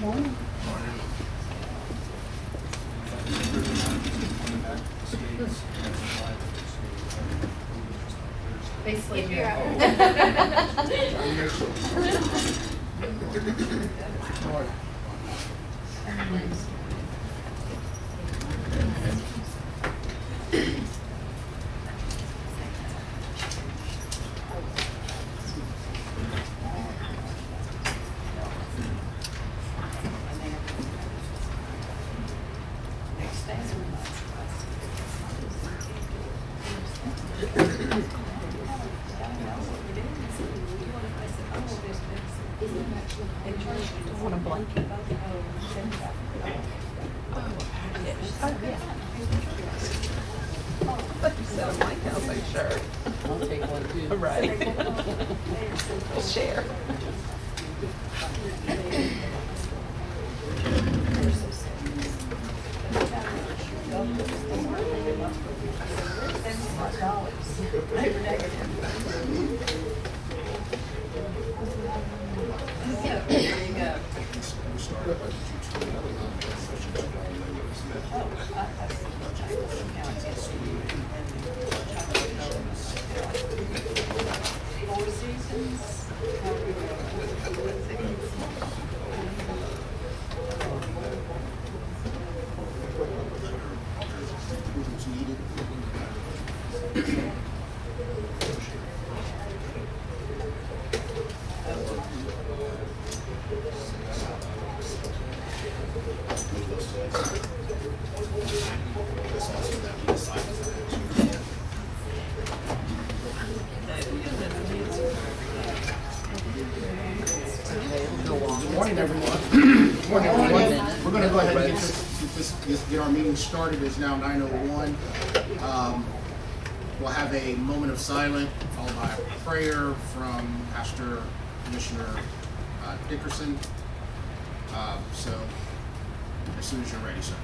Basically, If you're want a blanket. You said a blanket, I was like, sure. I'll take one too. Right. We'll share. There you go. Four Seasons. Approvals needed. This also that we decide for that. Good morning, everyone. Good morning, everyone. We're going to go ahead and get our meeting started. It's now 9:01. We'll have a moment of silence followed by a prayer from Pastor Commissioner Dickerson. So, as soon as you're ready, sir.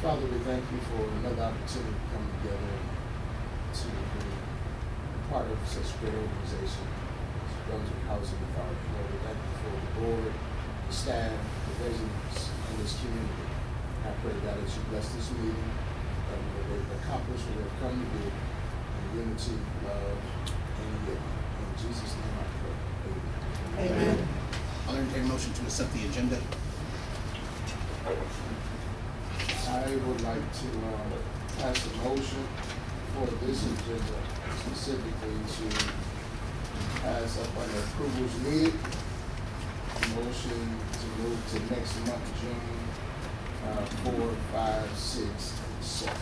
Father, we thank you for another opportunity to come together to be part of such a great organization as Brunswick Housing Authority. Lord, we thank you for the board, the staff, the residents in this community. I pray, God, that you bless this meeting, that they've accomplished what they've come to do in unity, love, and unity. In Jesus' name I pray. Amen. Amen. I'll entertain a motion to accept the agenda. I would like to pass a motion for this agenda specifically to pass up under approvals needed. Motion to move to next month, June 4, 5, 6, and 7.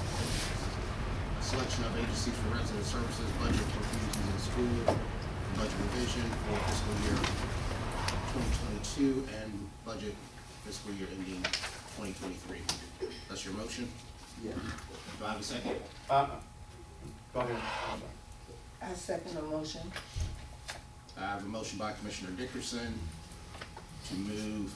Selection of agencies for resident services, budget for communities in school, budget revision for fiscal year 2022 and budget fiscal year ending 2023. That's your motion? Yeah. Do I have a second? Go ahead. I second the motion. I have a motion by Commissioner Dickerson to move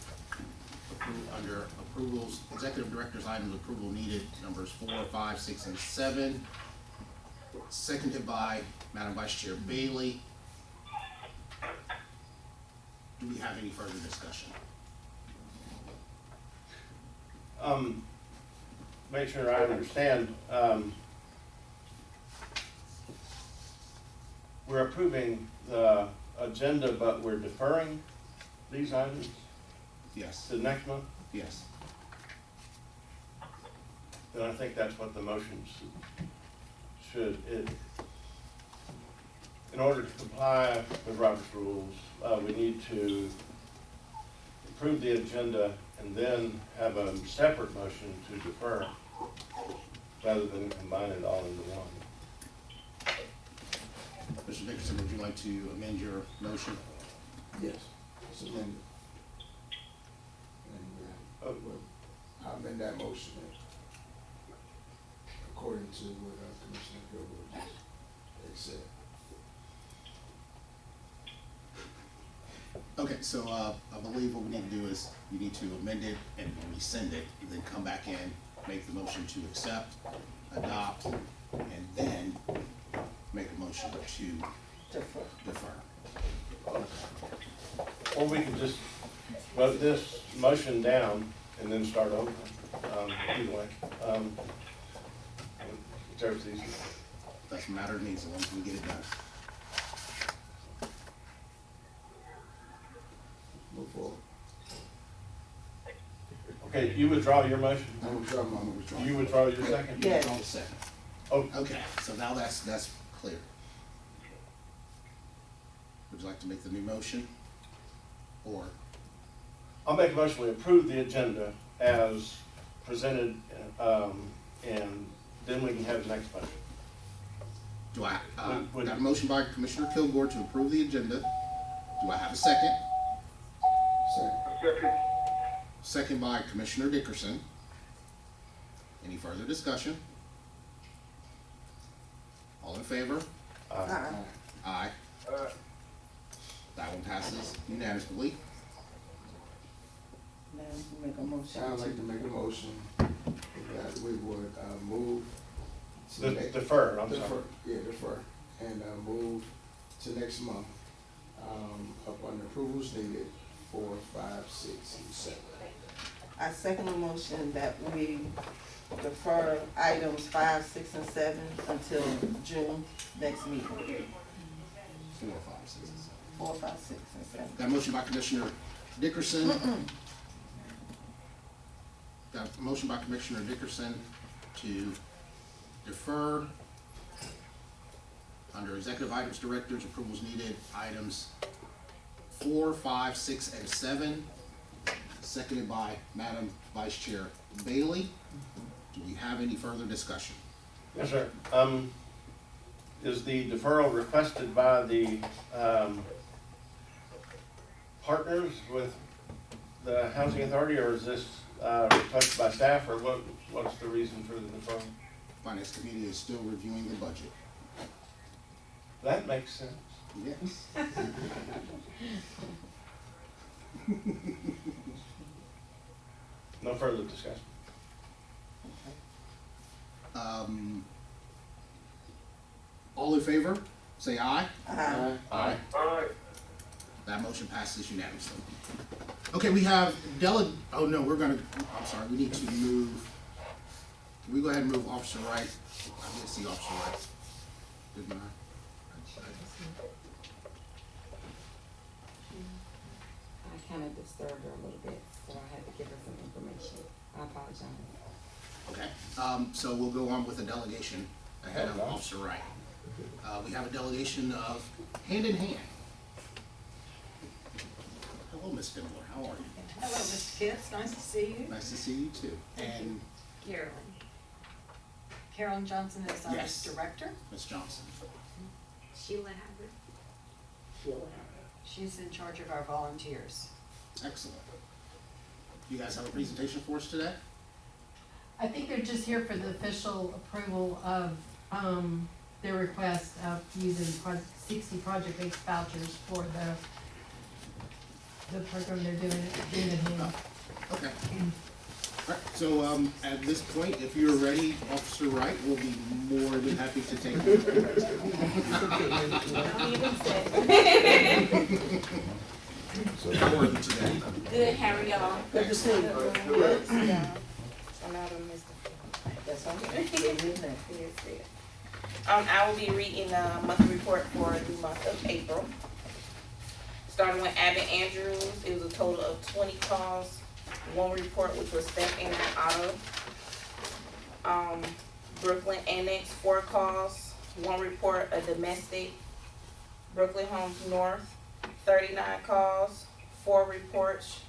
under approvals, executive director's items approval needed, numbers 4, 5, 6, and 7. Seconded by Madam Vice Chair Bailey. Do we have any further discussion? Make sure I understand, we're approving the agenda, but we're deferring these items Yes. to next month? Yes. Then I think that's what the motion should, in order to comply with Robert's rules, we need to approve the agenda and then have a separate motion to defer, rather than combine it all into one. Mr. Dickerson, would you like to amend your motion? Yes. It's amended. And I'll amend that motion according to what Commissioner Gilbert just said. Okay, so I believe what we need to do is you need to amend it and rescind it, and then come back in make the motion to accept, adopt, and then make a motion to Defer. defer. Or we could just vote this motion down and then start over, either way. Whichever's easier. Doesn't matter to me as long as we get it done. Move forward. Okay, you withdraw your motion? I'm withdrawing. You withdraw your second? Yes. Hold on a second. Oh, Okay, so now that's clear. Would you like to make the new motion? Or, I'll make a motion, we approve the agenda as presented, and then we can have the next motion. do I, Would- got a motion by Commissioner Kilgore to approve the agenda. Do I have a second? Second. Second by Commissioner Dickerson. Any further discussion? All in favor? Aye. Aye. That one passes unanimously. Now you make a motion. I'd like to make a motion that we would, move. to next- Defer, I'm sorry. Defer, yeah, defer, and, move to next month, upon approvals needed, 4, 5, 6, and 7. I second the motion that we defer items 5, 6, and 7 until June next meeting. 4, 5, 6, and 7. 4, 5, 6, and 7. Got a motion by Commissioner Dickerson. Got a motion by Commissioner Dickerson to defer under executive items, directors, approvals needed, items 4, 5, 6, and 7. Seconded by Madam Vice Chair Bailey. Do we have any further discussion? Yes, sir. Is the deferral requested by the, partners with the housing authority, or is this, requested by staff, or what's the reason for the deferral? Finance Committee is still reviewing the budget. That makes sense. Yes. No further discussion. All in favor, say aye. Aye. Aye. That motion passes unanimously. Okay, we have oh no, I'm sorry, we need to move, can we go ahead and move Officer Wright? I didn't see Officer Wright, didn't I? I kind of disturbed her a little bit, so I had to give her some information. I apologize. Okay, so we'll go on with the delegation ahead of Officer Wright. We have a delegation of Hand in Hand. Hello, Ms. Spindler, how are you? Hello, Mr. Pitts, nice to see you. Nice to see you too. And Carolyn. Carolyn Johnson is our Yes. director. Ms. Johnson. Sheila Haggard. She's in charge of our volunteers. Excellent. You guys have a presentation for us today? I think they're just here for the official approval of, their request of using 60 project-based vouchers for the program they're doing at hand. Okay. All right, so, at this point, if you're ready, Officer Wright will be more than happy to take it. Don't even say. How are you today? Good, how are y'all? Good to see you. Good. I'm not on this. That's okay. Good evening. I will be reading the monthly report for the month of April. Starting with Abbott Andrews, it was a total of 20 calls, 1 report which was theft in an auto. Brooklyn Annex, 4 calls, 1 report, a domestic. Brooklyn Homes North, 39 calls, 4 reports,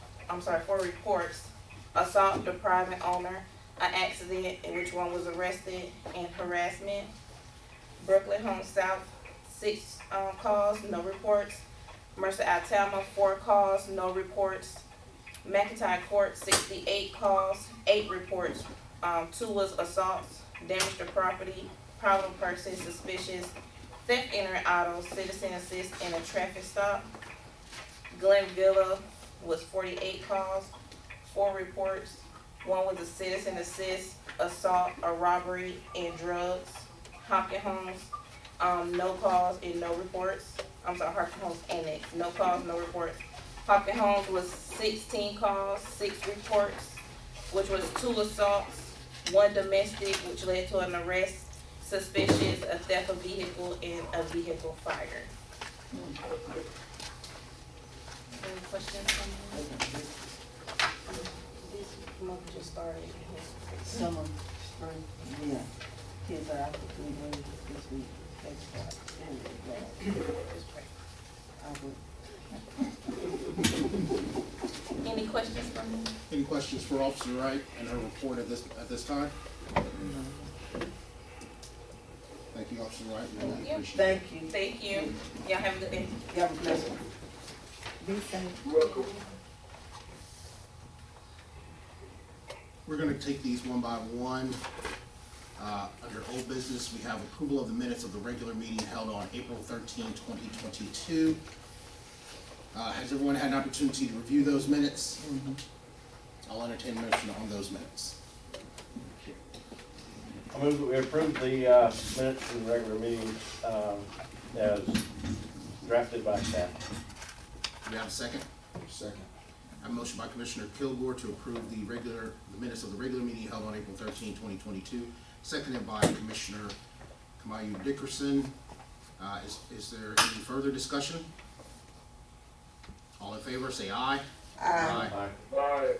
assault, depriving owner, an accident in which 1 was arrested, and harassment. Brooklyn Home South, 6 calls, no reports. Mercer Alabama, 4 calls, no reports. McIntyre Court, 68 calls, 8 reports. 2 was assaults, damage to property, problem person, suspicious, theft in an auto, citizen assist, and a traffic stop. Glen Villa was 48 calls, 4 reports. One was a citizen assist, assault, or robbery, and drugs. Hopkins Homes, no calls and no reports. I'm sorry, Hopkins Homes Annex, no calls, no reports. Hopkins Homes was 16 calls, 6 reports, which was 2 assaults, 1 domestic, which led to an arrest, suspicious, a theft of vehicle, and a vehicle fire. Any questions from me? This month just started. Summer, spring, yeah. Kids are out for 3 days this week. That's right. Any questions from me? Any questions for Officer Wright and her report at this time? Thank you, Officer Wright. We really appreciate it. Thank you. Thank you. Y'all have a good day. You have a blessed one. Be safe. We're gonna take these one by one. Under old business, we have approval of the minutes of the regular meeting held on April 13, 2022. Has everyone had an opportunity to review those minutes? I'll entertain a motion on those minutes. I move that we approve the minutes from the regular meeting as drafted by staff. Do we have a second? Second. I have a motion by Commissioner Kilgore to approve the minutes of the regular meeting held on April 13, 2022, seconded by Commissioner Kamayu Dickerson. Is there any further discussion? All in favor, say aye. Aye. Aye.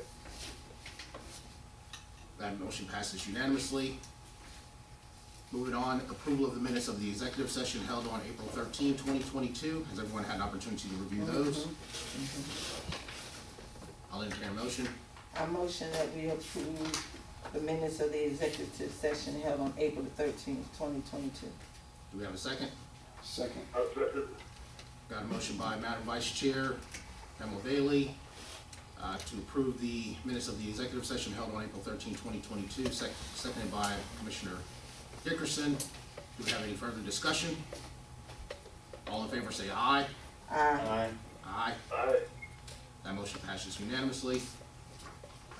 That motion passes unanimously. Moving on, approval of the minutes of the executive session held on April 13, 2022. Has everyone had an opportunity to review those? I'll entertain a motion. I motion that we approve the minutes of the executive session held on April 13th, 2022. Do we have a second? Second. Got a motion by Madam Vice Chair Pamela Bailey to approve the minutes of the executive session held on April 13, 2022, seconded by Commissioner Dickerson. Do we have any further discussion? All in favor say aye. Aye. Aye. That motion passes unanimously.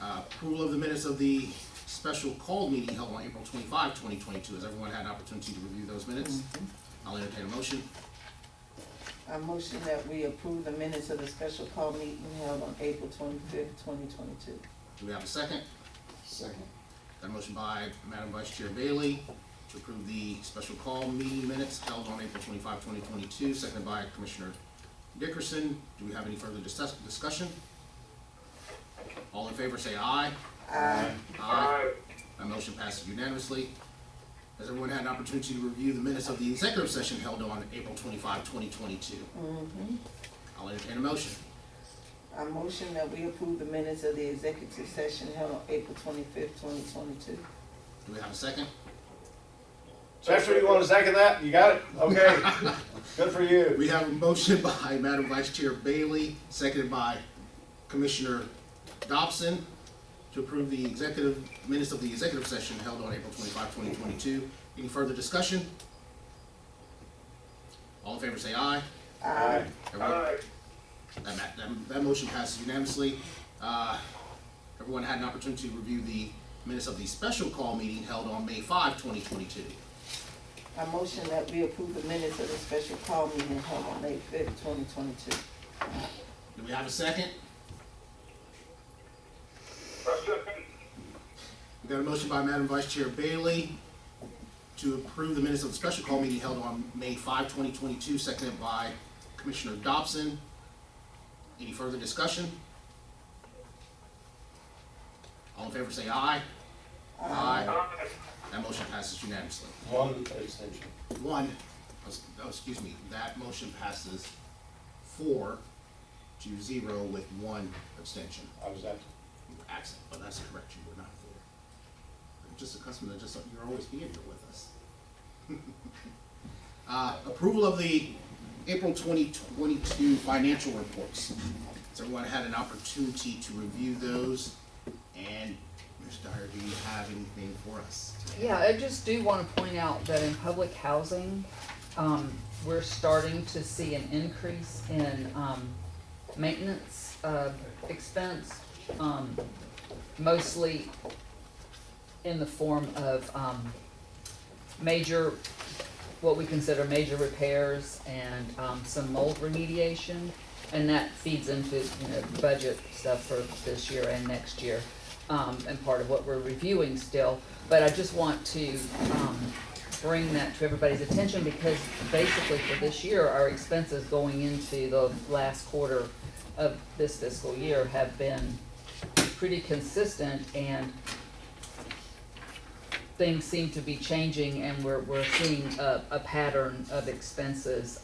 Approval of the minutes of the special call meeting held on April 25, 2022. Has everyone had an opportunity to review those minutes? I'll entertain a motion. I motion that we approve the minutes of the special call meeting held on April 25th, 2022. Do we have a second? Second. Got a motion by Madam Vice Chair Bailey to approve the special call meeting minutes held on April 25, 2022, seconded by Commissioner Dickerson. Do we have any further discussion? All in favor say aye. Aye. Aye. That motion passes unanimously. Has everyone had an opportunity to review the minutes of the executive session held on April 25, 2022? I'll entertain a motion. I motion that we approve the minutes of the executive session held on April 25th, 2022. Do we have a second? Spencer, you want to second that? You got it? Okay. Good for you. We have a motion by Madam Vice Chair Bailey, seconded by Commissioner Dobson, to approve the minutes of the executive session held on April 25, 2022. Any further discussion? All in favor say aye. Aye. Everyone- That motion passes unanimously. Everyone had an opportunity to review the minutes of the special call meeting held on May 5, 2022. I motion that we approve the minutes of the special call meeting held on May 5th, 2022. Do we have a second? We got a motion by Madam Vice Chair Bailey to approve the minutes of the special call meeting held on May 5, 2022, seconded by Commissioner Dobson. Any further discussion? All in favor say aye. Aye. That motion passes unanimously. One extension. Excuse me, that motion passes 4-0 with 1 abstention. I was absent. Accent, but that's correct, you were not 4. I'm just accustomed to you're always being here with us. Approval of the April 2022 financial reports. Has everyone had an opportunity to review those? And Ms. Dyer, do you have anything for us today? Yeah, I just do want to point out that in public housing, we're starting to see an increase in maintenance expense. mostly in the form of, major, what we consider major repairs and, some mold remediation. And that feeds into, you know, budget stuff for this year and next year, and part of what we're reviewing still. But I just want to, bring that to everybody's attention, because basically for this year, our expenses going into the last quarter of this fiscal year have been pretty consistent, and things seem to be changing, and we're seeing a pattern of expenses,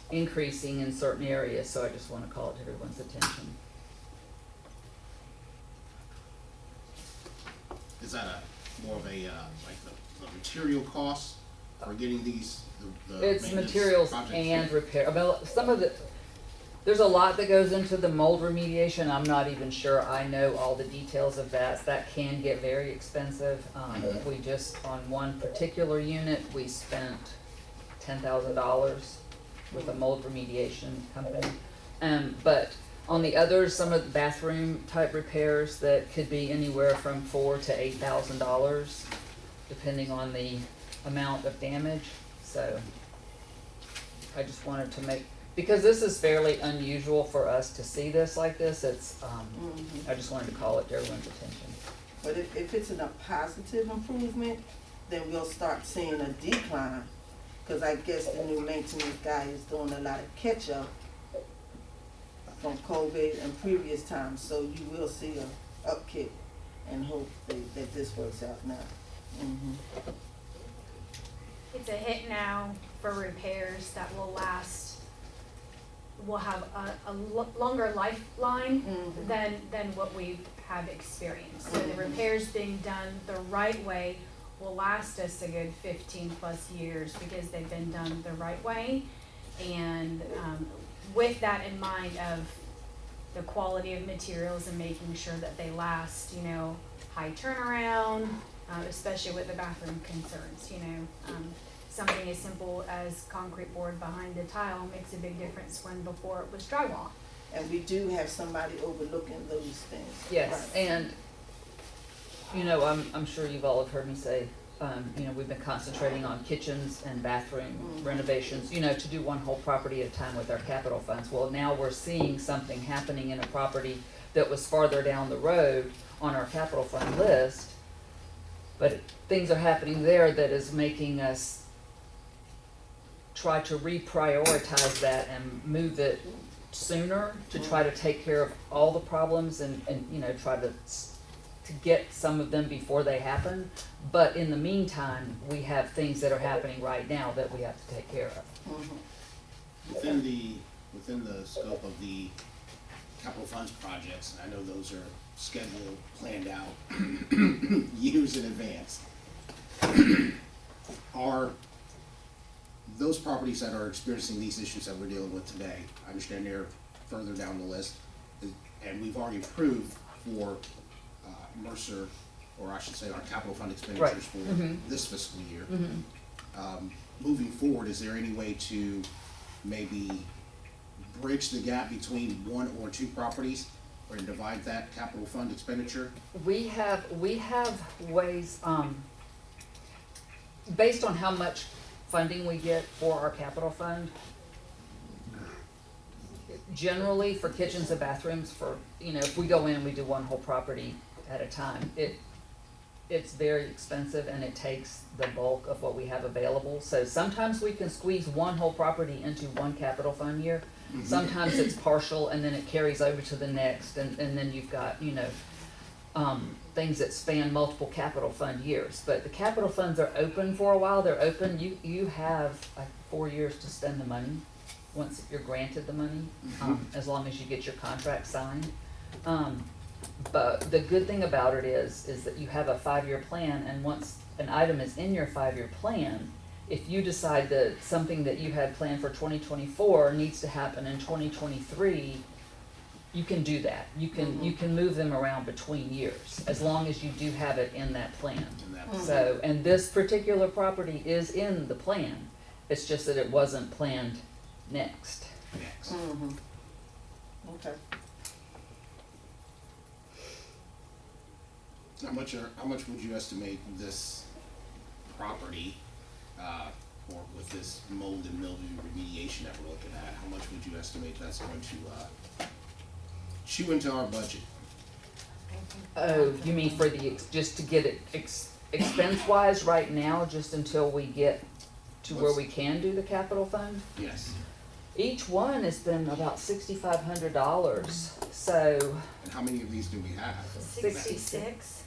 increasing in certain areas, so I just wanna call it to everyone's attention. Is that more of a, like the material costs for getting these, the It's maintenance materials projects? and repair, I mean, some of the, there's a lot that goes into the mold remediation, I'm not even sure I know all the details of that, that can get very expensive. We just, on one particular unit, we spent $10,000 with a mold remediation company. But on the others, some of the bathroom type repairs that could be anywhere from $4,000 to $8,000, depending on the amount of damage, so I just wanted to make, because this is fairly unusual for us to see this like this, it's, I just wanted to call it to everyone's attention. But if it's in a positive improvement, then we'll start seeing a decline. Cause I guess the new maintenance guy is doing a lot of catch up from COVID and previous times, so you will see a upkick, and hope that this works out now. It's a hit now for repairs that will last, will have a longer lifeline than what we have experienced. So the repairs being done the right way will last us a good 15 plus years because they've been done the right way. And with that in mind of the quality of materials and making sure that they last, you know, high turnaround, especially with the bathroom concerns, you know. Something as simple as concrete board behind the tile makes a big difference when before it was drywall. And we do have somebody overlooking those things. Yes, Right. and, you know, I'm sure you've all have heard me say, you know, we've been concentrating on kitchens and bathroom renovations, you know, to do one whole property at a time with our capital funds. Well, now we're seeing something happening in a property that was farther down the road on our capital fund list, but things are happening there that is making us try to reprioritize that and move it sooner to try to take care of all the problems and you know, try to get some of them before they happen. But in the meantime, we have things that are happening right now that we have to take care of. Within the scope of the capital funds projects, and I know those are scheduled, planned out years in advance, are those properties that are experiencing these issues that we're dealing with today, I understand they're further down the list, and we've already approved for Mercer, or I should say our capital fund expenditures for this fiscal year. Moving forward, is there any way to maybe bridge the gap between one or two properties, or divide that capital fund expenditure? We have ways, based on how much funding we get for our capital fund. Generally, for kitchens and bathrooms, for, you know, if we go in and we do one whole property at a time, it's very expensive and it takes the bulk of what we have available. So sometimes we can squeeze one whole property into one capital fund year. Sometimes it's partial and then it carries over to the next, and then you've got, you know, things that span multiple capital fund years. But the capital funds are open for a while. They're open. You have like 4 years to spend the money once you're granted the money, as long as you get your contract signed. But the good thing about it is that you have a 5-year plan, and once an item is in your 5-year plan, if you decide that something that you had planned for 2024 needs to happen in 2023, you can do that. You can move them around between years, as long as you do have it in that plan. So, and this particular property is in the plan. It's just that it wasn't planned next. Okay. How much would you estimate this property, or with this mold and mildew remediation that we're looking at, how much would you estimate that's going to, chew into our budget? Oh, you mean for the, just to get it expense-wise right now, just until we get to where we can do the capital fund? Yes. Each one has been about $6,500, so And how many of these do we have? 66.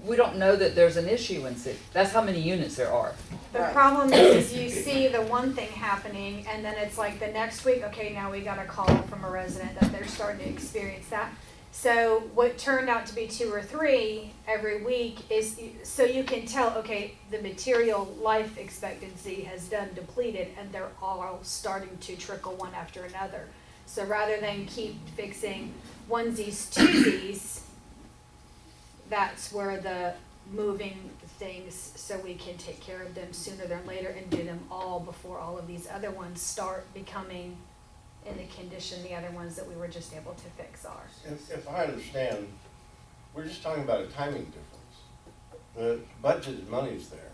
we don't know that there's an issue in six. That's how many units there are. The Right. problem is you see the one thing happening and then it's like the next week, okay, now we got a call from a resident that they're starting to experience that. So what turned out to be 2 or 3 every week is, so you can tell, okay, the material life expectancy has done depleted and they're all starting to trickle one after another. So rather than keep fixing onesies, twosies, that's where the moving things, so we can take care of them sooner than later and do them all before all of these other ones start becoming in the condition the other ones that we were just able to fix are. If I understand, we're just talking about a timing difference. The budgeted money's there.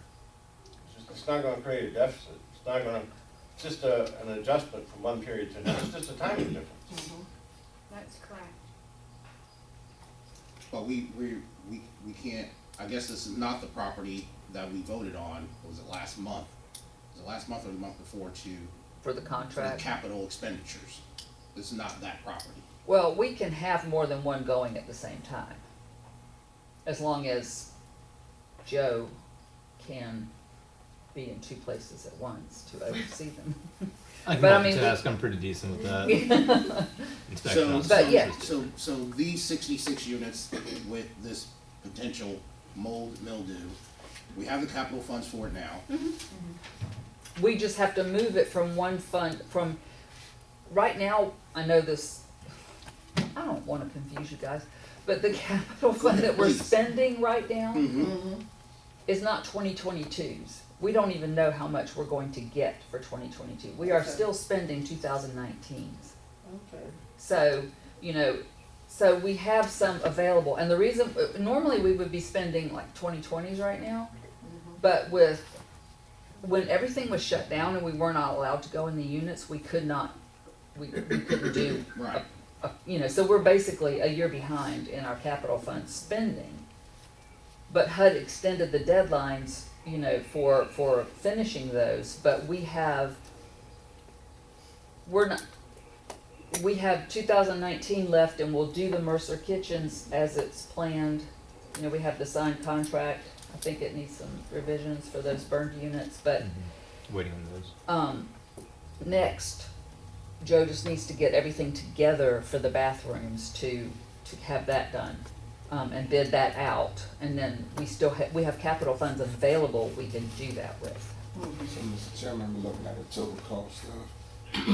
It's not gonna create a deficit. It's not gonna, it's just an adjustment from one period to another. It's just a timing difference. That's correct. But we can't, I guess this is not the property that we voted on, was it last month? Was it last month or the month before For the for the contract. capital expenditures? This is not that property. Well, we can have more than one going at the same time. As long as Joe can be in 2 places at once to oversee them. I can But I mean, multitask. I'm pretty decent with that. Inspection So, on But yeah. so these 66 units with this potential mold mildew, we have the capital funds for it now. We just have to move it from one fund, from, right now, I know this, I don't wanna confuse you guys, but the capital fund that we're Please. spending right now Mm-hmm. is not 2022's. We don't even know how much we're going to get for 2022. We are Okay. still spending 2019's. Okay. So, so we have some available, and the reason, normally we would be spending like 2020's right now, but when everything was shut down and we were not allowed to go in the units, we couldn't do, Right. so we're basically a year behind in our capital fund spending. But HUD extended the deadlines, for finishing those, but we have 2019 left and we'll do the Mercer Kitchens as it's planned. We have the signed contract. I think it needs some revisions for those burned units, but Waiting on those. next, Joe just needs to get everything together for the bathrooms to have that done, and bid that out, and then we have capital funds available we can do that with. So, Mr. Chairman, we're looking at a total cost of,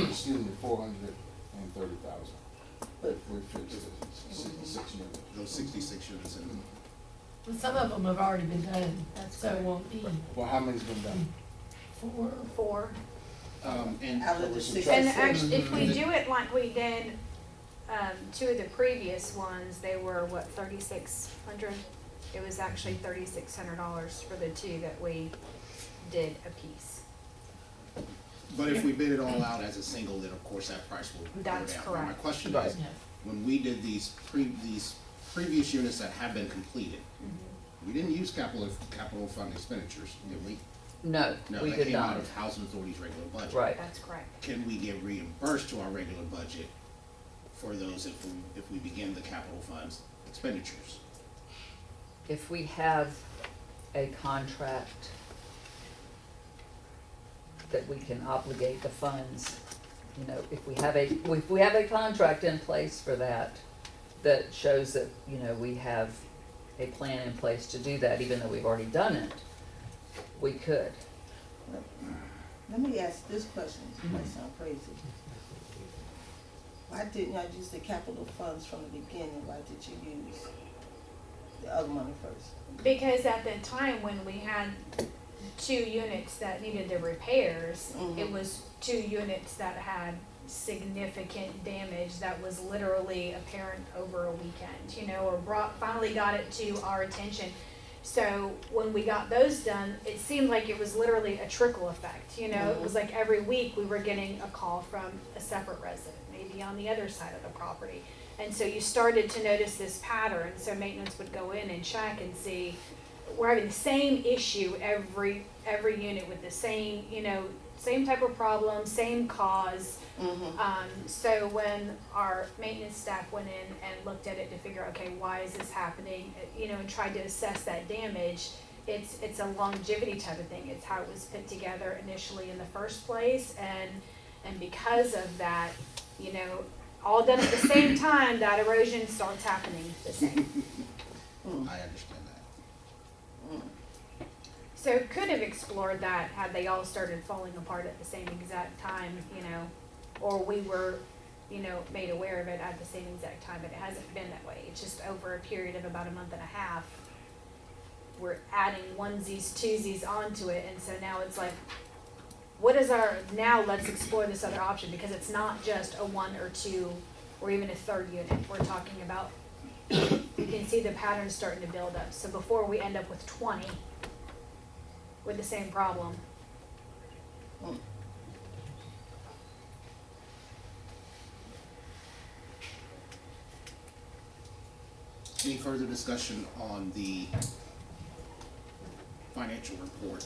excuse me, $430,000. But We fixed it, 66 units. Those 66 units in. And some of them have already been done, so it won't be Well, how many's been done? 4. 4. And out of the So 66. And actually, if we do it like we did, 2 of the previous ones, they were what, 3,600? It was actually $3,600 for the 2 that we did a piece. But if we bid it all out as a single, then of course that price will go down. That's Now, correct. my question Right. is, when we did these previous units that have been completed, we didn't use capital fund expenditures, did we? No, No, we that did came out not. of Housing Authority's regular budget. Right. That's correct. Can we get reimbursed to our regular budget for those if we begin the capital funds expenditures? If we have a contract that we can obligate the funds, if we have a contract in place for that shows that, we have a plan in place to do that, even though we've already done it, we could. Let me ask this question, it might sound crazy. Why didn't y'all use the capital funds from the beginning? Why did you use the other money first? Because at the time when we had 2 units that needed the repairs, it was 2 units that had significant damage that was literally apparent over a weekend, or finally got it to our attention. So when we got those done, it seemed like it was literally a trickle effect, it was like every week we were getting a call from a separate resident, maybe on the other side of the property. And so you started to notice this pattern, so maintenance would go in and check and see, we're having the same issue every unit with the same, same type of problem, same cause. So when our maintenance staff went in and looked at it to figure out, okay, why is this happening, and tried to assess that damage, it's a longevity type of thing. It's how it was put together initially in the first place, and because of that, all done at the same time, that erosion starts happening the same. I understand that. So could have explored that had they all started falling apart at the same exact time, or we were, made aware of it at the same exact time, but it hasn't been that way. It's just over a period of about a month and a half, we're adding onesies, twosies onto it, and so now it's like, now let's explore this other option, because it's not just a 1 or 2 or even a third unit. We're talking about, you can see the pattern starting to build up. So before we end up with 20 with the same problem. Any further discussion on the financial report?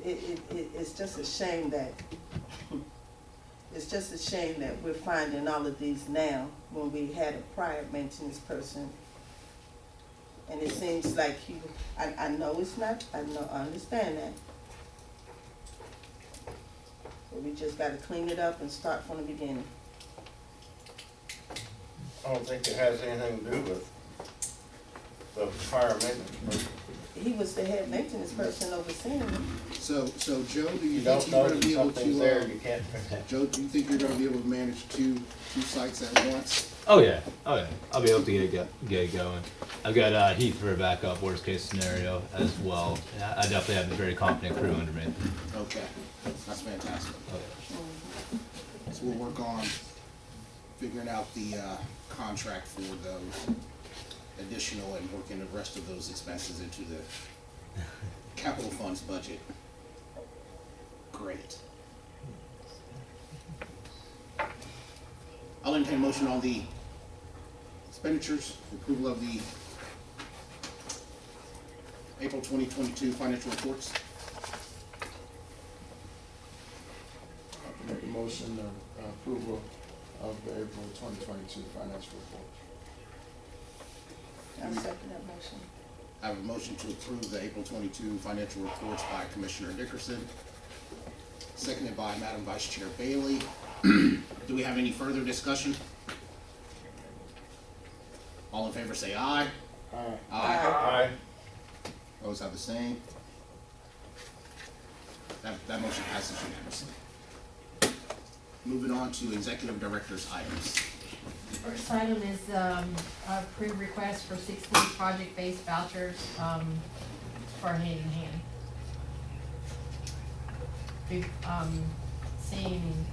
It's just a shame that, we're finding all of these now when we had a prior maintenance person. And it seems like I know it's not, I understand that. But we just gotta clean it up and start from the beginning. I don't think it has anything to do with the fire maintenance person. He was the head maintenance person overseeing it. So Joe, do you You think don't you're know gonna that be able something's to, there, you can't. Joe, do you think you're gonna be able to manage two sites at once? Oh yeah. I'll be able to get it going. I've got Heath for a backup, worst case scenario as well. I definitely have a very competent crew under me. Okay, that's fantastic. Okay. So we'll work on figuring out the contract for those additional and working the rest of those expenses into the capital funds budget. Great. I'll entertain a motion on the expenditures, approval of the April 2022 financial reports. I can make a motion of approval of the April 2022 financial report. I'll second that motion. I have a motion to approve the April 22 financial reports by Commissioner Dickerson, seconded by Madam Vice Chair Bailey. Do we have any further discussion? All in favor say aye. Aye. Aye. Those have the same. That motion passes unanimously. Moving on to executive director's items. First item is approved request for 16 project-based vouchers for Hand in Hand. We've seen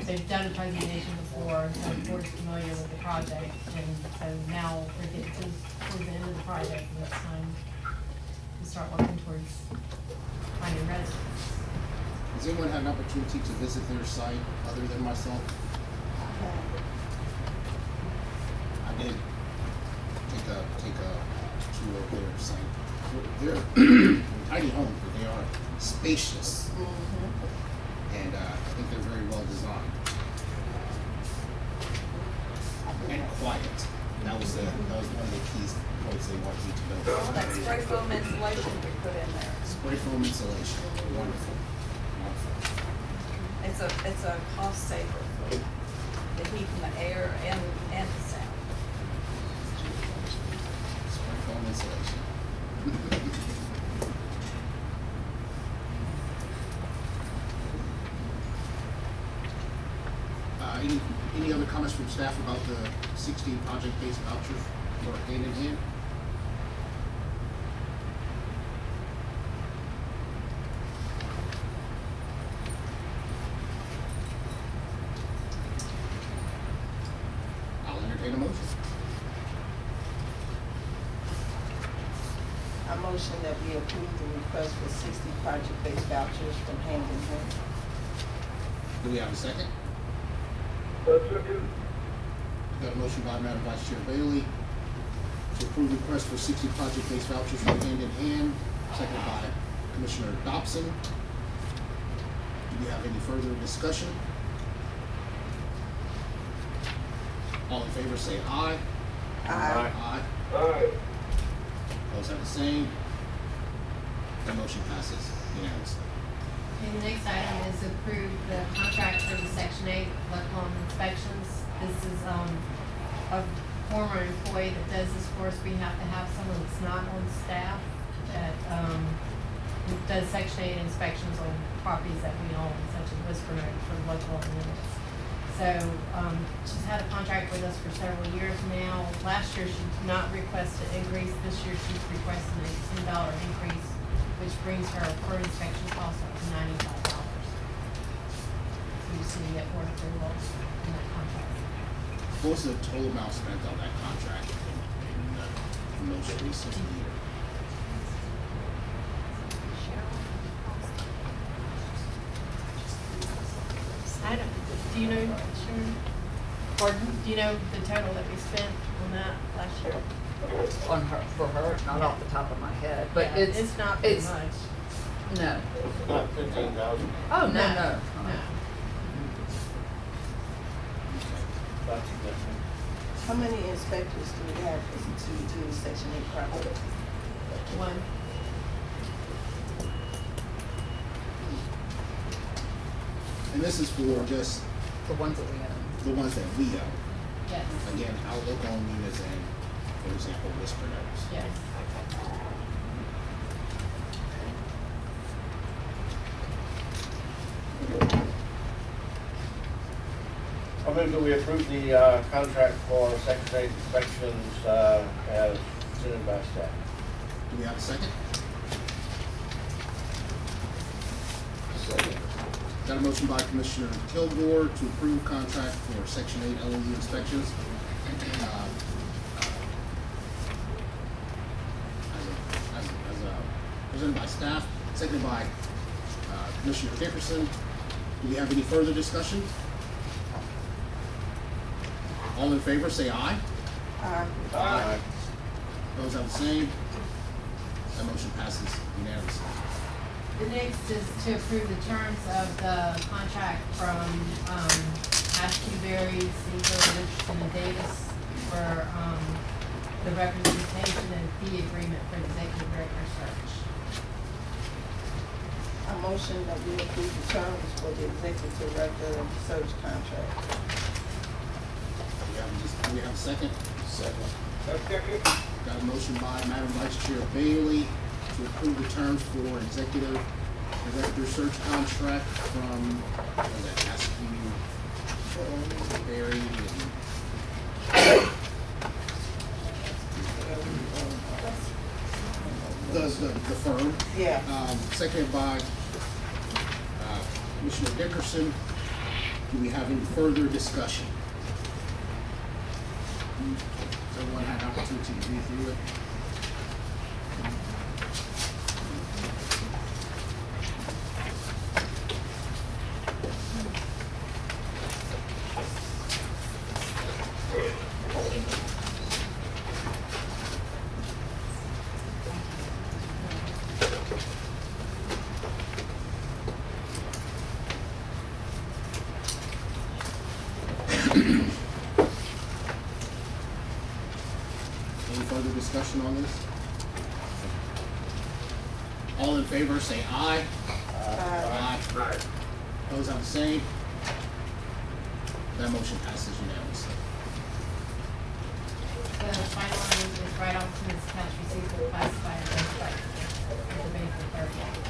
they've done a presentation before, so the board's familiar with the project, and so now we're getting towards the end of the project, and it's time to start working towards finding residents. Has anyone had an opportunity to visit their site other than myself? I did take a tour of their site. They're tiny homes, but they are spacious, and I think they're very well designed and quiet. That was one of the key points they wanted me to know. All that spray foam insulation we put in there. Spray foam insulation, wonderful. It's a cost saver for the heat and the air and the sound. Spray foam insulation. Any other comments from staff about the 16 project-based vouchers for Hand in Hand? entertain a motion. I motion that we approve the request for 60 project-based vouchers from Hand in Hand. Do we have a second? Got a motion by Madam Vice Chair Bailey to approve request for 60 project-based vouchers from Hand in Hand, seconded by Commissioner Dobson. Do we have any further discussion? All in favor say aye. Aye. Aye. Aye. Those have the same. The motion passes unanimously. Okay, the next item is approve the contract for the Section 8 local inspections. This is, a former employee that does this for us. We have to have someone that's not on staff that, does Section 8 inspections on properties that we own, such as Whisper Note for local limits. So, she's had a contract with us for several years now. Last year, she did not request an increase. This year, she's requesting a $10 increase, which brings her per inspection cost up to $95. So you see it worked very well in that contract. What was the total amount spent on that contract in the most recent year? I don't, do you know, Sharon? Pardon? Do you know the total that we spent on that last year? On her, for her, not off the top of my head, but Yeah, it's, not very it's, much. no. Not 15,000. Oh, no. No. That's significant. How many inspectors do we have to do Section 8 project? One. And this is for just The ones that we own. the ones that we own. Yes. Again, our local owned units and, for example, Whisper Notes. Yes. I move that we approve the contract for Section 8 inspections as presented by staff. Do we have a second? Second. Got a motion by Commissioner Kilgore to approve contract for Section 8 LOU inspections. Presented by staff, seconded by Commissioner Dickerson. Do we have any further discussion? All in favor, say aye. Aye. Those have the same. That motion passes unanimously. The next is to approve the terms of the contract from, Ashley Berry, Siegel, Richardson, and Davis for, the representation and fee agreement for executive director search. I motion that we approve the terms for the executive director search contract. Do we have a second? Second. Got a motion by Madam Vice Chair Bailey to approve the terms for executive director search contract from, what was that, Askew, Berry, and the firm. Yeah. Seconded by Commissioner Dickerson. Do we have any further discussion? Has everyone had an opportunity to read through it? Any further discussion on this? All in favor, say aye. Aye. Those have the same. That motion passes unanimously. The final one is right off to its accounts receivable classified as like the bank for 30.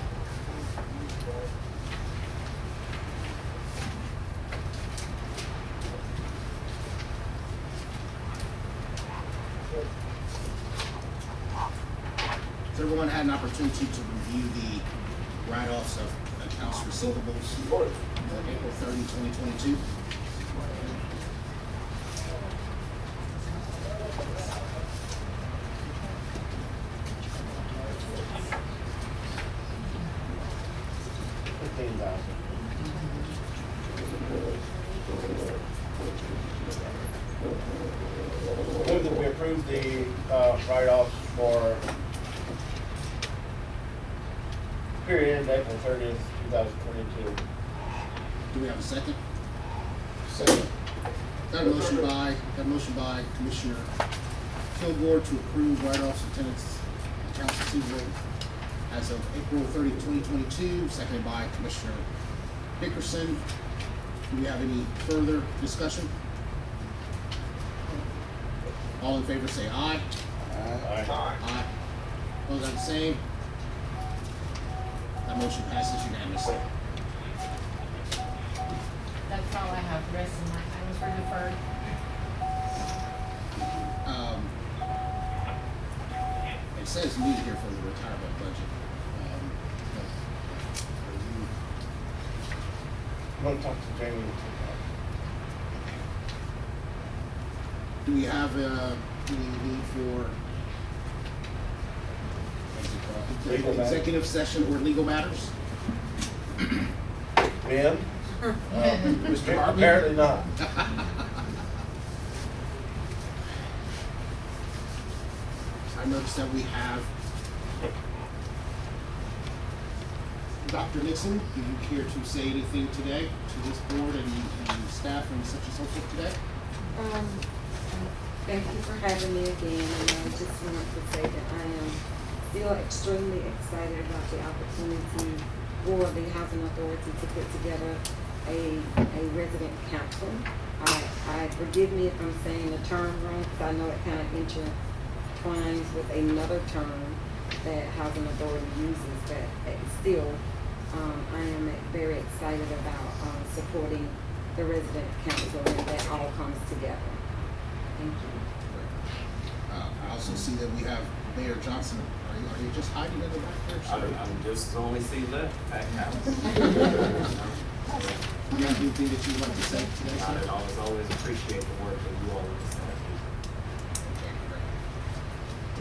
Has everyone had an opportunity to review the write-offs of accounts receivables for April 30, 2022? the, write-offs for period April 30th, 2022. Do we have a second? Second. Got a motion by Commissioner Kilgore to approve write-offs of tenants' accounts receivable as of April 30, 2022, seconded by Commissioner Dickerson. Do we have any further discussion? All in favor say aye. Aye. Aye. Opposed, have the same. That motion passes unanimously. That's all I have, the rest of my items were deferred. It says need here for the retirement budget. I'm gonna talk to Jamie. Do we have any need for Legal matters. executive session or legal matters? Ben? Mr. Harvey? Apparently not. I noticed that we have Dr. Nixon. Do you care to say anything today to this board and staff and such and so forth today? Thank you for having me again, and I just want to say that I am still extremely excited about the opportunity for the Housing Authority to put together a resident council. I forgive me if I'm saying the term wrong, because I know it kind of intertwines with another term that Housing Authority uses, but still, I am very excited about supporting the resident council and that all comes together. Thank you. I also see that we have Mayor Johnson. Are you just hiding in the back there? sir? I'm just the only seat left, packed house. Do you have anything that you'd like to say today, Not sir? at all, always appreciate the work that you all do.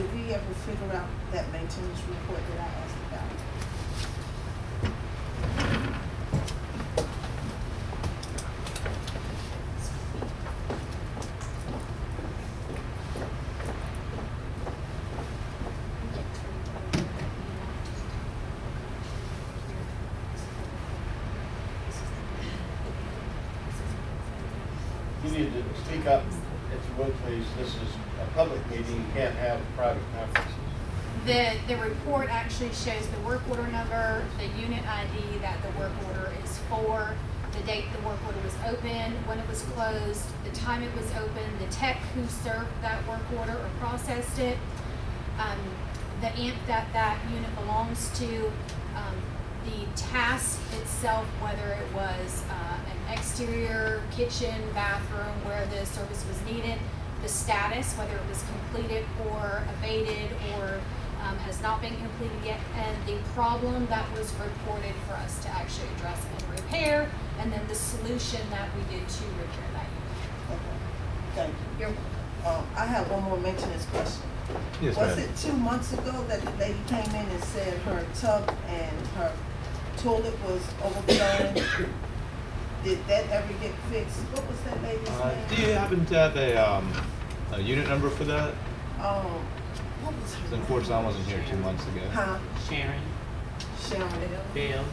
Did we ever figure out that maintenance report that I asked about? You need to speak up, if you would, please. This is a public meeting, you can't have private conferences. The report actually shows the work order number, the unit ID that the work order is for, the date the work order was opened, when it was closed, the time it was open, the tech who served that work order or processed it, the amp that unit belongs to, the task itself, whether it was an exterior kitchen, bathroom, where the service was needed, the status, whether it was completed or abated or has not been completed yet, and the problem that was reported for us to actually address and repair, and then the solution that we did to repair that unit. Okay, thank you. You're I have one more maintenance question. Yes, Was ma'am. it 2 months ago that the lady came in and said her tub and her toilet was overflowing? Did that ever get fixed? What was that lady's Do name? you happen to have a unit number for that? What was her 'Cause name? unfortunately, I wasn't here 2 months ago. Huh? Sharon, Sharon Bill,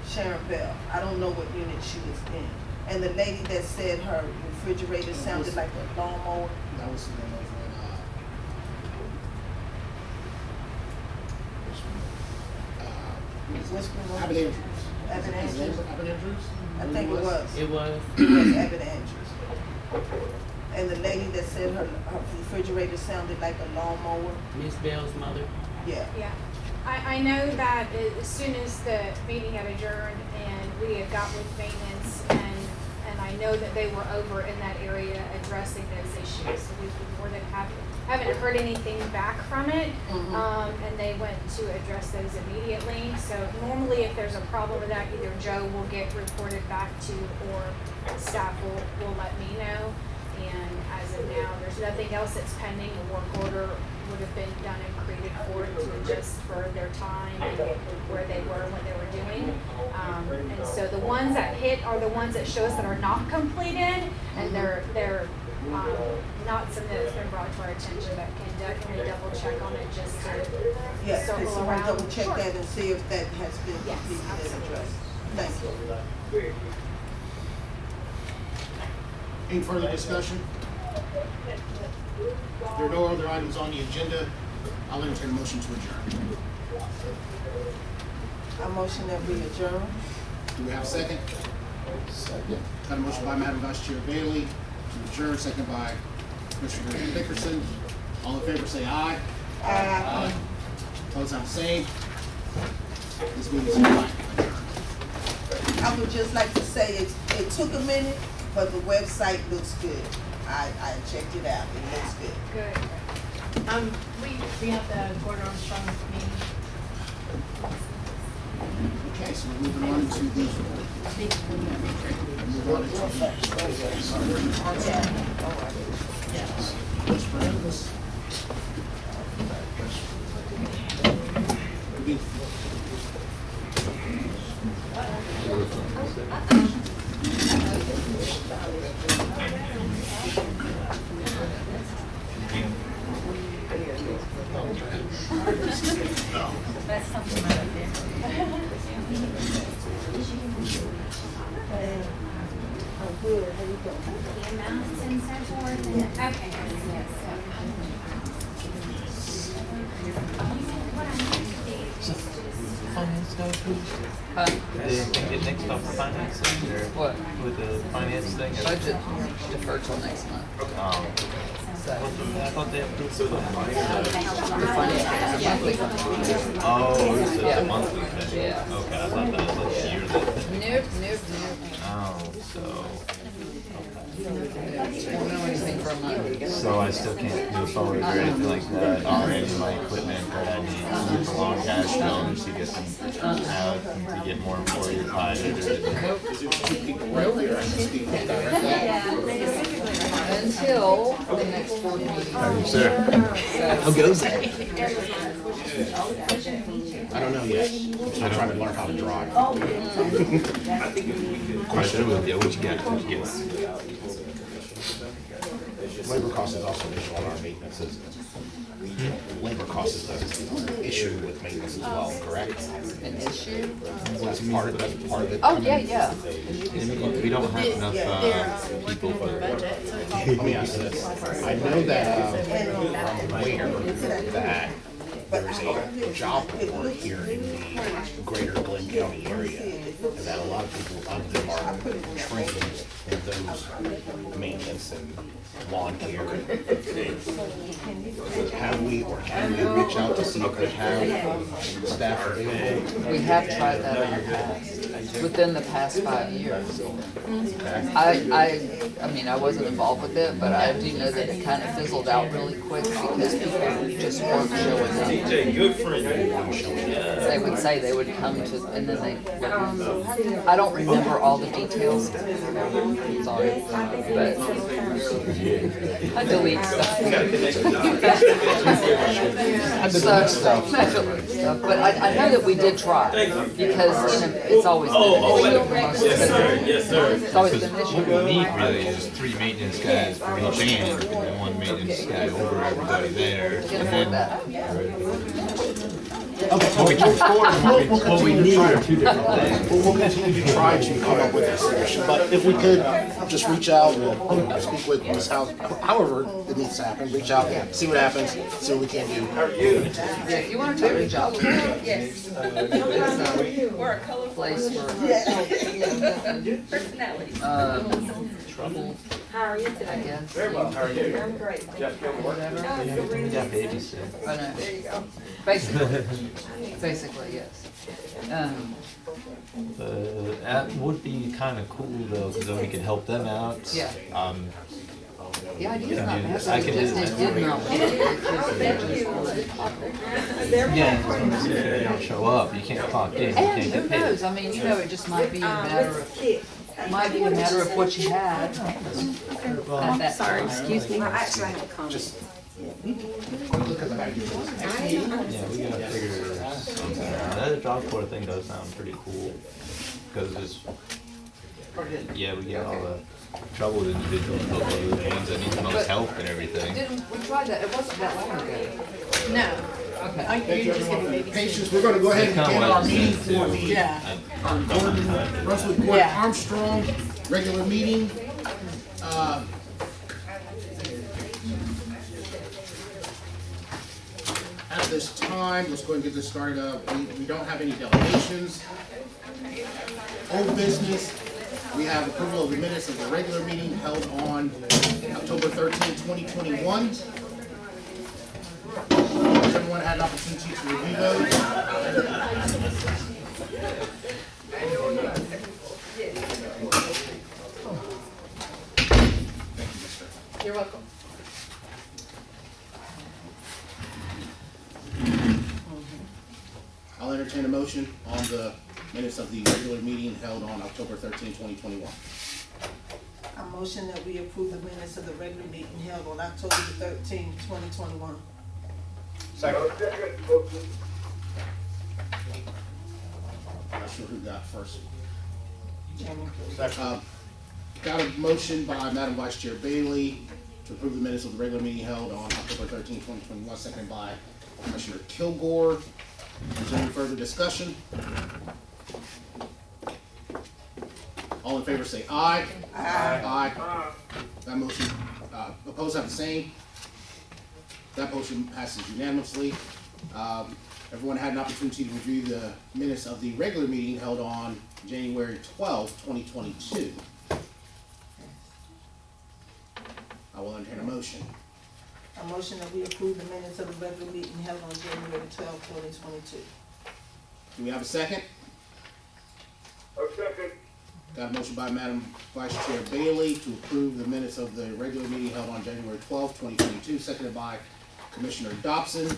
Sharon Bell. I don't know what unit she was in. And the lady that said her refrigerator sounded like a lawnmower. That was the one over in, Whispering Road? Abbott Andrews. Abbott Is it Andrews? Abbott Andrews? I think it was. it was. It was Abbott Andrews. And the lady that said her refrigerator sounded like a lawnmower. Miss Bell's mother. Yeah. Yeah, I know that as soon as the meeting had adjourned and we had got with maintenance and I know that they were over in that area addressing those issues. So we've been more than happy, haven't heard anything back from it. And they went to address those immediately. So normally if there's a problem with that, either Joe will get reported back to or staff will let me know. And as of now, there's nothing else that's pending. A work order would have been done and created for it to adjust for their time and where they were, what they were doing. And so the ones that hit are the ones that show us that are not completed, and they're not something that's been brought to our attention, but can definitely double check on it just to Yes, can circle someone around. double check Sure. that and see if that has been Yes, completed and absolutely. addressed? Thank you. Any further discussion? If there are no other items on the agenda, I'll entertain a motion to adjourn. I motion that we adjourn. Do we have a second? Second. Got a motion by Madam Vice Chair Bailey to adjourn, second by Commissioner Dickerson. All in favor say aye. Aye. Opposed have the same. This meeting is adjourned. I would just like to say it took a minute, but the website looks good. I checked it out. It looks good. Good. We have the Gordon Armstrong meeting. Okay, so we're moving on to the. Move on to. Which brings. That's something right there. The amounts and so forth, and, okay, yes. What I need to do is just Finance guy, please? Huh? Did they get next off the finance thing, or What? with the finance thing? or- Budget deferred till next month. So, I thought they approved the the finance is a monthly thing. Oh, it's a Yeah. monthly thing. Yeah. Okay, I thought that was like yearly. Nope. Oh, so. Won't know anything for a month. So I still can't move forward or anything like that, or any of my equipment that I need super long cash stones to get them out and to get more employees hired or. Until the next board meeting. Sir. How goes it? I don't know yet. I'm trying to learn how to drive. Question with you, what you got, what you get? Labor cost is also an issue on our maintenances. Labor cost is an issue with maintenance as well, correct? An issue? That's part of it. Oh, yeah. We don't have enough, people for the budget. Let me ask this. I know that, I'm aware that there's a job board here in the greater Glenn County area, and that a lot of people of them are trained in those maintenance and lawn care. Have we or can we reach out to see if they have staff available? We have tried that in the past, within the past 5 years. I mean, I wasn't involved with it, but I do know that it kind of fizzled out really quick because people just weren't showing up. They would say they would come to, and then they wouldn't. I don't remember all the details. Sorry, but I delete stuff. I delete stuff, but I know that we did try, because, you know, it's always been an issue. Yes, sir. It's always been an issue. What we need really is 3 maintenance guys for each band, and then 1 maintenance guy over everybody there. Can't And afford then that. what we need are 2 different things. We'll continue to try to come up with a solution, but if we could just reach out and speak with Ms. House, however it needs to happen, reach out, see what happens, see what we can do. Yeah, if you wanna take a job, Yes. We're a colorful place for, personality. trouble, How are you I today? guess. Very well, how are you? I'm great. Whatever. We got babysit. I know. Basically, yes. That would be kind of cool though, because then we could help them out. Yeah. The idea's Yeah, not I bad, can it do just that. did not want to. Yeah, if you don't show up, you can't clock in, you And can't who get paid. knows, I mean, you know, it just might be a matter of, might be a matter of what you had at that time. Excuse me. I actually have a comment. Yeah, we gotta figure something out. That job corps thing does sound pretty cool, because it's Yeah, we get all the troubled individuals, but we're the ones that need the most help and everything. We tried that, it wasn't that long ago. No. Okay. You're just giving baby. Patience, we're gonna go ahead and Kinda begin like our the meeting same for too. the Yeah. Gordon, Brunswick Gordon Yeah. Armstrong regular meeting. At this time, let's go ahead and get this started up. We don't have any delegations. Old business, we have approval of the minutes of the regular meeting held on October 13, 2021. Has everyone had an opportunity to review those? Thank you, mister. You're welcome. I'll entertain a motion on the minutes of the regular meeting held on October 13, 2021. I motion that we approve the minutes of the regular meeting held on October 13, 2021. Second. I'm not sure who got first. Chairman. Second. Got a motion by Madam Vice Chair Bailey to approve the minutes of the regular meeting held on October 13, 2021, seconded by Commissioner Kilgore. Is there any further discussion? All in favor say aye. Aye. Aye. That motion, opposed have the same. That motion passes unanimously. Everyone had an opportunity to review the minutes of the regular meeting held on January 12, 2022. I will entertain a motion. A motion that we approve the minutes of the regular meeting held on January 12, 2022. Do we have a second? A second. Got a motion by Madam Vice Chair Bailey to approve the minutes of the regular meeting held on January 12, 2022, seconded by Commissioner Dobson.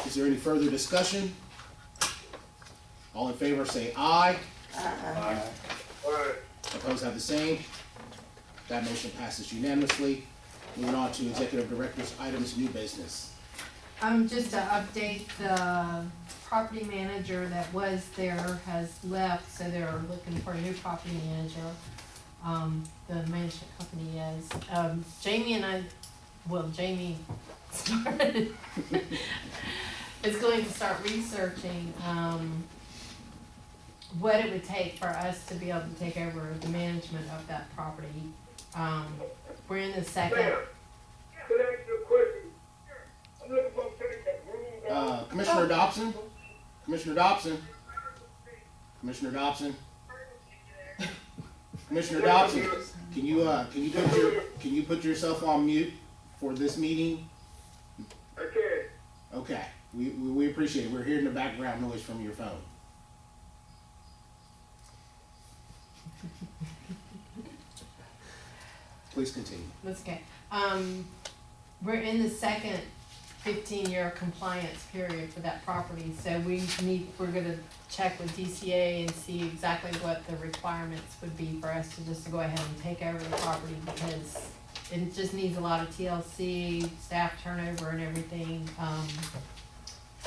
Is there any further discussion? All in favor say aye. Aye. Opposed have the same. That motion passes unanimously. Moving on to executive director's items, new business. Just to update, the property manager that was there has left, so they're looking for a new property manager. The management company is, Jamie started, is going to start researching, what it would take for us to be able to take over the management of that property. We're in the second. Can I ask you a question? I'm looking for that room. Commissioner Dobson? Commissioner Dobson? Commissioner Dobson? Commissioner Dobson, can you put yourself on mute for this meeting? I can. Okay, we appreciate it. We're hearing the background noise from your phone. Please continue. That's okay. We're in the second 15-year compliance period for that property, so we're gonna check with DCA and see exactly what the requirements would be for us to just go ahead and take over the property, because it just needs a lot of TLC, staff turnover and everything. I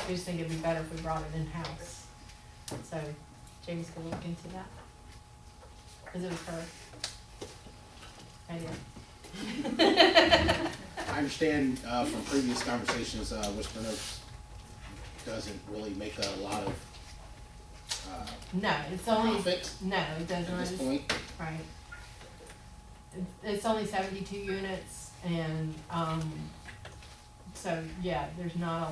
just think it'd be better if we brought it in-house. So James can look into that. Cause it was her idea. I understand from previous conversations, Whisper Notes doesn't really make a lot of No, it's only, profit no, it doesn't. at this point. Right. It's only 72 units, and, so, yeah, there's not a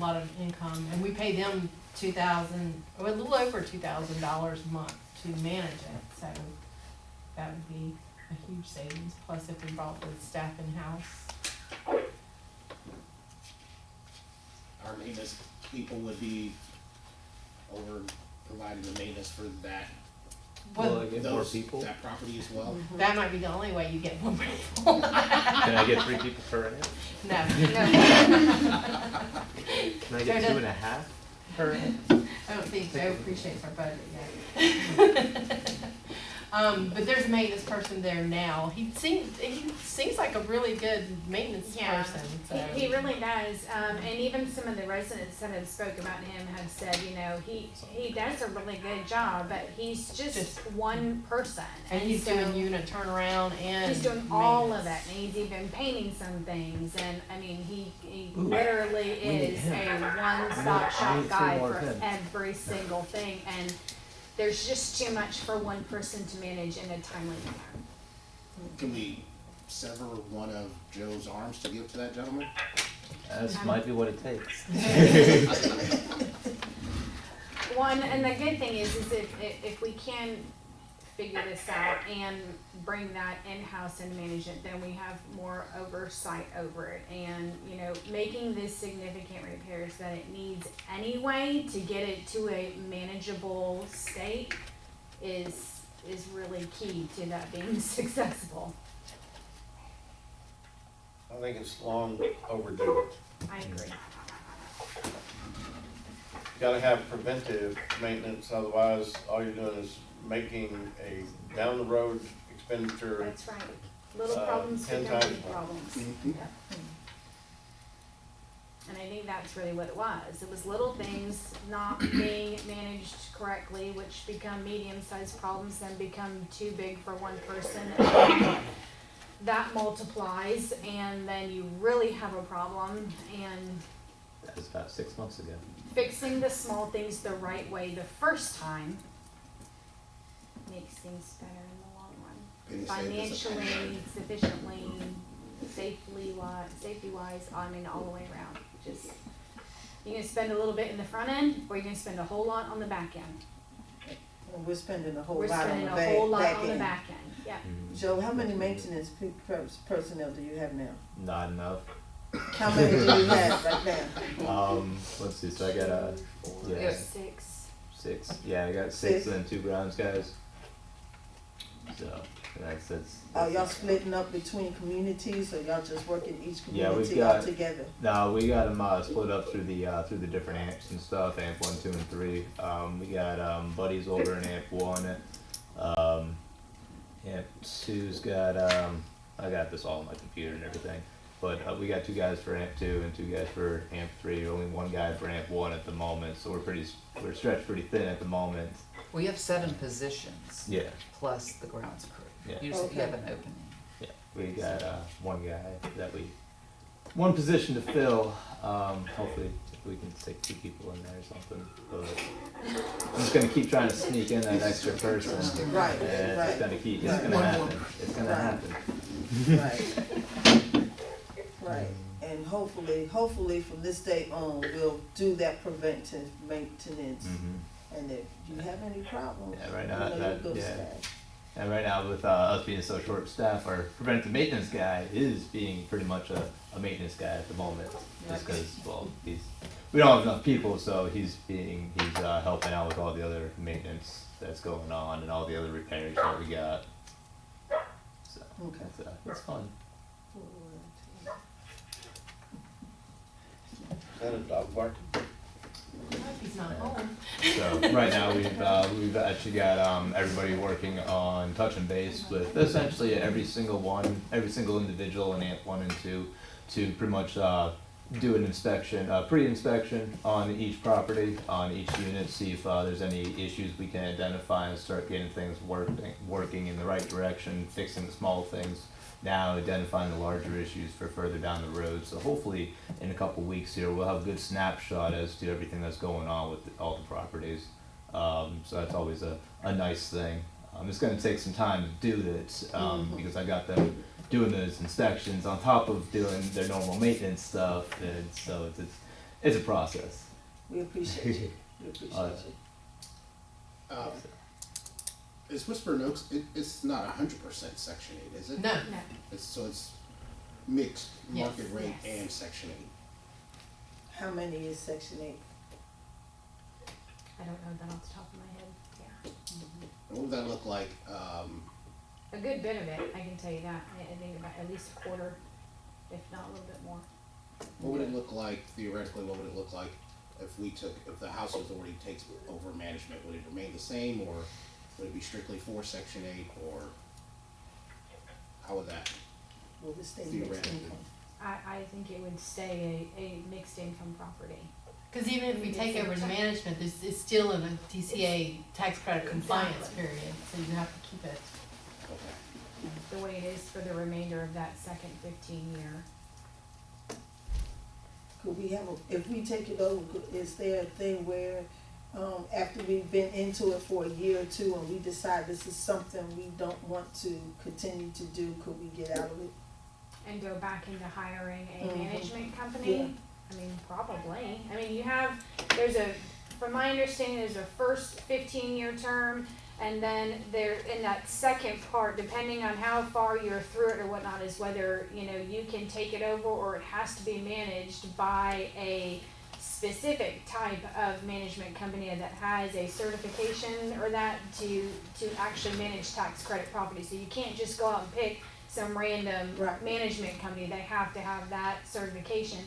lot of income, and we pay them a little over $2,000 a month to manage it, so that would be a huge savings, plus if we brought the staff in-house. Our maintenance people would be over providing the maintenance for that, Will I get more those, people? that property as well. That might be the only way you get more people. Can I get 3 people per ant? No. Can I get 2.5 per ant? I don't think Joe appreciates our budget yet. But there's a maintenance person there now. He seems like a really good maintenance Yeah, person, so. he really does. And even some of the residents that have spoke about him have said, you know, he does a really good job, but he's just one person. And he's so doing unit turnaround and he's doing all of it, maintenance. and he's even painting some things. And I mean, he literally is a one-stop shop guy for every single thing. And there's just too much for one person to manage in a timely manner. Can we sever one of Joe's arms to give to that gentleman? That might be what it takes. One, and the good thing is if we can figure this out and bring that in-house and manage it, then we have more oversight over it. And, you know, making this significant repairs that it needs anyway to get it to a manageable state is really key to that being successful. I think it's long overdue. I agree. Gotta have preventive maintenance, otherwise all you're doing is making a down the road expenditure. That's right. Little problems 10 become times big more. problems. Yep. And I think that's really what it was. It was little things not being managed correctly, which become medium-sized problems, then become too big for one person. And that multiplies, and then you really have a problem. And That was about 6 months ago. fixing the small things the right way the first time makes things better in the long run. Penny saved us a penny. Financially, sufficiently, safety-wise, I mean, all the way around. Just, you're gonna spend a little bit in the front end, or you're gonna spend a whole lot on the back end. And we're spending a whole We're lot on spending the a whole lot back on the end. back end, yeah. Joe, how many maintenance personnel do you have now? Not enough. How many do you have right now? Let's see, so I got yeah, 6. 6. Yeah, I got 6 and 2 grounds guys. So that's Are y'all splitting up between communities, or y'all just working each Yeah, we've community got- all together? No, we got them split up through the different amps and stuff. Amp 1, 2, and 3. We got buddies over in amp 1. Amp 2's got I got this all on my computer and everything. But we got 2 guys for amp 2 and 2 guys for amp 3. Only 1 guy for amp 1 at the moment. So we're stretched pretty thin at the moment. We have 7 positions. Yeah. Plus the grounds crew. Yeah. You just, you have an opening. Yeah, we got 1 guy that one position to fill. Hopefully we can stick 2 people in there or something. But I'm just gonna keep trying to sneak in that extra person. Right, And right. it's gonna Right. happen. It's gonna Right. happen. Right. Right, and hopefully from this day on, we'll do that preventive maintenance. Mhm. And if you have any problems, Yeah, right you now, know, that- you go yeah. staff. And right now with us being so short staffed, our preventive maintenance guy is being pretty much a maintenance guy at the moment. Just because, well, we don't have enough people, so he's helping out with all the other maintenance that's going on and all the other repairs that we got. So Okay. it's fun. Is that a dog barking? I hope he's not home. So right now we've actually got everybody working on touching base with essentially every single individual in AMP 1 and 2 to pretty much do an inspection, pre-inspection on each property, on each unit, see if there's any issues we can identify and start getting things working in the right direction, fixing the small things now, identifying the larger issues for further down the road. So hopefully in a couple weeks here, we'll have a good snapshot as to everything that's going on with all the properties. So that's always a nice thing. It's gonna take some time to do this, because I got them doing those inspections on top of doing their normal maintenance stuff, and so it's a process. We appreciate you, we appreciate you. Is Whispering Oaks, it's not 100% Section 8, is it? No. No. So it's mixed Yes. market rate Yes. and Section 8. How many is Section 8? I don't know that off the top of my head. Yeah. And what would that look like? A good bit of it, I can tell you that. I think about at least a quarter, if not a little bit more. What would it look like, theoretically, what would it look like if the housing authority takes over management? Would it remain the same, or Would it be strictly for Section 8, or how would that? Will it stay mixed Theoretically. income? I think it would stay a mixed income property. Cause even if we take over the management, it's still in a TCA tax credit compliance period, so you have to keep it. Okay. The way it is for the remainder of that second 15-year. Could we have, if we take it over, is there a thing where, after we've been into it for a year or two and we decide this is something we don't want to continue to do, could we get out of it? And go back into hiring a Mhm. management company? I mean, probably. I mean, from my understanding, there's a first 15-year term, and then there, in that second part, depending on how far you're through it or whatnot, is whether, you can take it over or it has to be managed by a specific type of management company that has a certification or that to actually manage tax credit property. So you can't just go out and pick some random Right. management company. They have to have that certification.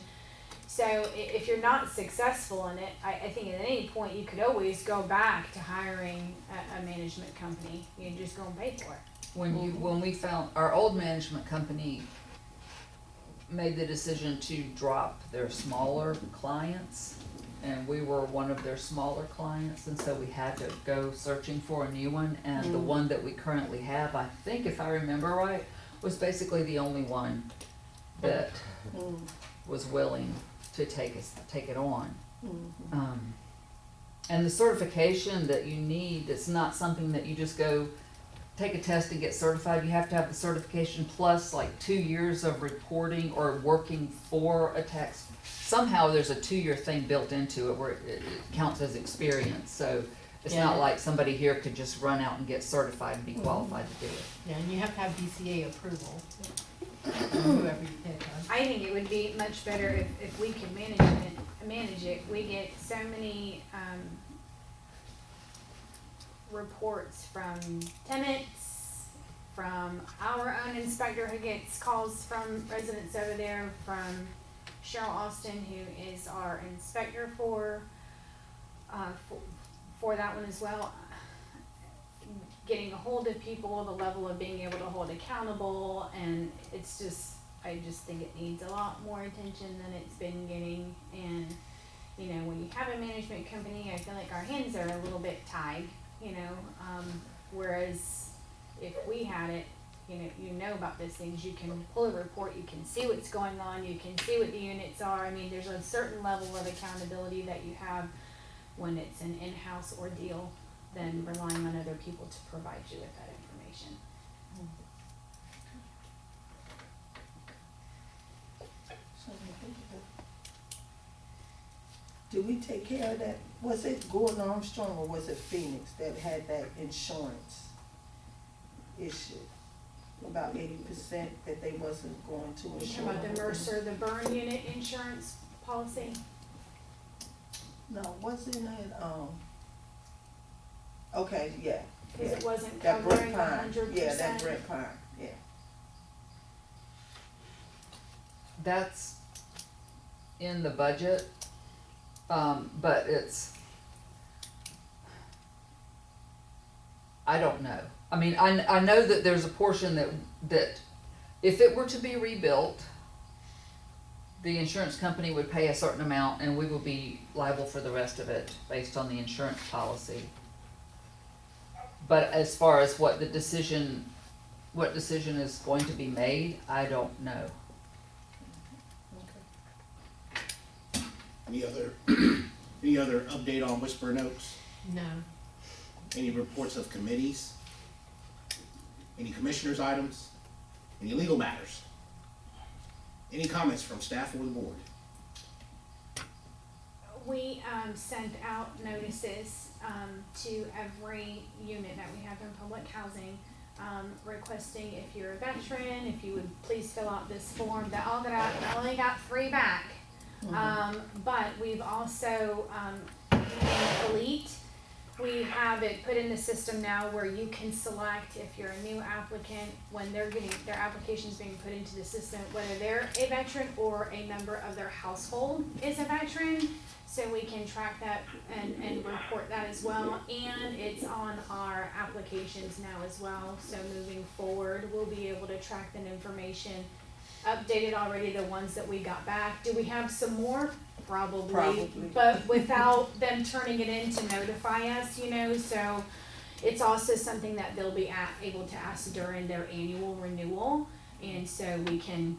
So if you're not successful in it, I think at any point you could always go back to hiring a management company. You just go and pay for it. When we found, our old management company made the decision to drop their smaller clients, and we were one of their smaller clients, and so we had to go searching for a new one, and the one that we currently have, I think if I remember right, was basically the only one that was willing to take it on. And the certification that you need, it's not something that you just go take a test and get certified. You have to have the certification plus like 2 years of reporting or working for a tax. Somehow there's a 2-year thing built into it where it counts as experience. So it's not like somebody here could just run out and get certified and be qualified to do it. Yeah, and you have to have DCA approval, whoever you pick. I think it would be much better if we could manage it. We get so many, reports from tenants, from our own inspector who gets calls from residents over there, from Cheryl Austin, who is our inspector for that one as well. Getting a hold of people, the level of being able to hold accountable, and it's just, I just think it needs a lot more attention than it's been getting. And, when you have a management company, I feel like our hands are a little bit tied, whereas if we had it, you know about those things, you can pull a report, you can see what's going on, you can see what the units are. I mean, there's a certain level of accountability that you have when it's an in-house ordeal than relying on other people to provide you with that information. Did we take care of that? Was it Gordon Armstrong or was it Phoenix that had that insurance issue? About 80% that they wasn't going to You insure. talking about the Mercer, the burn unit insurance policy? No, wasn't it, okay, yeah. Cause it wasn't That Brent covering Pine, 100%. yeah, that Brent Pine, yeah. That's in the budget, but I don't know. I mean, I know that there's a portion that if it were to be rebuilt, the insurance company would pay a certain amount and we would be liable for the rest of it based on the insurance policy. But as far as what decision is going to be made, I don't know. Any other update on Whisper Notes? No. Any reports of committees? Any commissioners' items? Any legal matters? Any comments from staff or the board? We sent out notices to every unit that we have in public housing, requesting if you're a veteran, if you would please fill out this form. I only got 3 back. But we've also, in Elite, we have it put in the system now where you can select if you're a new applicant, when they're getting, their application's being put into the system, whether they're a veteran or a member of their household is a veteran. So we can track that and report that as well, and it's on our applications now as well. So moving forward, we'll be able to track that information. Updated already the ones that we got back. Do we have some more? Probably. But without them turning it in to notify us, you know, so it's also something that they'll be able to ask during their annual renewal. And so we can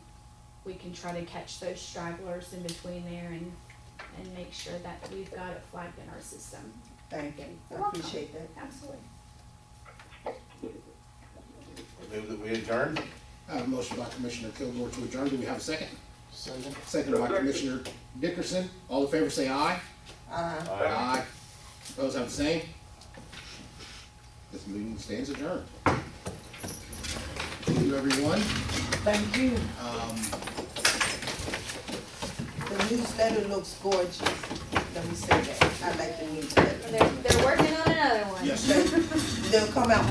try to catch those stragglers in between there and make sure that we've got it flagged in our system. Thank you, You're I welcome. appreciate that. Absolutely. Move that we adjourn? I have a motion by Commissioner Kilgore to adjourn. Do we have a second? Second. Second by Commissioner Dickerson. All in favor say aye. Aye. Opposed have the same. This meeting stands adjourned. Thank you, everyone. Thank you. The newsletter looks gorgeous. Let me say that. I like the newsletter. They're working on another one. Yes. They'll come out